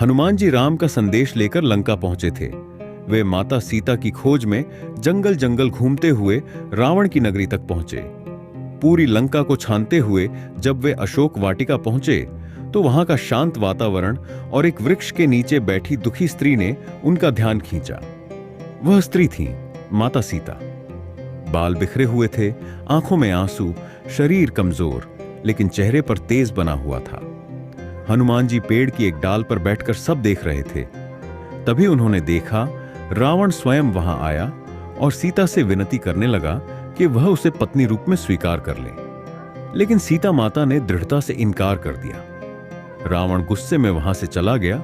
हनुमान जी राम का संदेश लेकर लंका पहुंचे थे। वे माता सीता की खोज में जंगल जंगल घूमते हुए रावण की नगरी तक पहुंचे। पूरी लंका को छानते हुए जब वे अशोक वाटिका पहुंचे तो वहां का शांत वातावरण और एक वृक्ष के नीचे बैठी दुखी स्त्री ने उनका ध्यान खींचा। वह स्त्री थी माता सीता। बाल बिखरे हुए थे, आंखों में आंसू, शरीर कमजोर, लेकिन चेहरे पर तेज बना हुआ था। हनुमान जी पेड़ की एक डाल पर बैठकर सब देख रहे थे। तभी उन्होंने देखा रावण स्वयं वहां आया और सीता से विनती करने लगा कि वह उसे पत्नी रूप में स्वीकार कर ले। लेकिन सीता माता ने दृढ़ता से इनकार कर दिया। रावण गुस्से में वहां से चला गया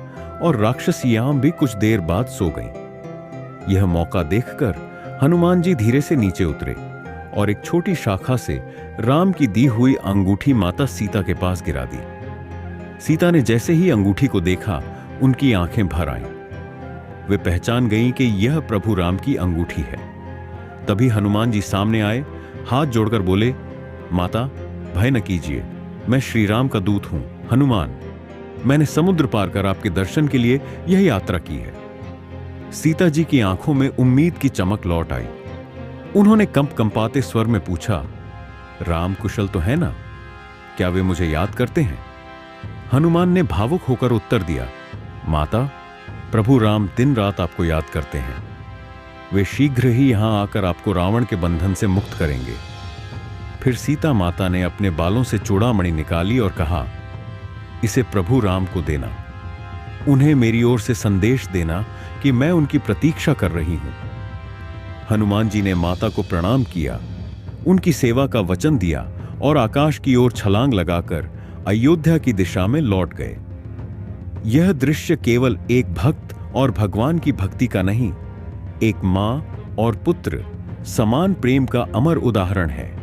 और राक्षसियां भी कुछ देर बाद सो गईं। यह मौका देखकर हनुमान जी धीरे से नीचे उतरे और एक छोटी शाखा से राम की दी हुई अंगूठी माता सीता के पास गिरा दी। सीता ने जैसे ही अंगूठी को देखा, उनकी आंखें भर आईं। वे पहचान गईं कि यह प्रभु राम की अंगूठी है। तभी हनुमान जी सामने आए, हाथ जोड़कर बोले, माता भय न कीजिए, मैं श्री राम का दूत हूं, हनुमान। मैंने समुद्र पार कर आपके दर्शन के लिए यह यात्रा की है। सीता जी की आंखों में उम्मीद की चमक लौट आई। उन्होंने कंपाते स्वर में पूछा, राम कुशल तो है ना? क्या वे मुझे याद करते हैं? हनुमान ने भावुक होकर उत्तर दिया, माता, प्रभु राम दिन रात आपको याद करते हैं। वे शीघ्र ही यहां आकर आपको रावण के बंधन से मुक्त करेंगे। फिर सीता माता ने अपने बालों से चूड़ामणि निकाली और कहा, इसे प्रभु राम को देना। उन्हें मेरी ओर से संदेश देना कि मैं उनकी प्रतीक्षा कर रही हूं। हनुमान जी ने माता को प्रणाम किया, उनकी सेवा का वचन दिया और आकाश की ओर छलांग लगाकर अयोध्या की दिशा में लौट गए। यह दृश्य केवल एक भक्त और भगवान की भक्ति का नहीं, एक मां और पुत्र समान प्रेम का अमर उदाहरण है।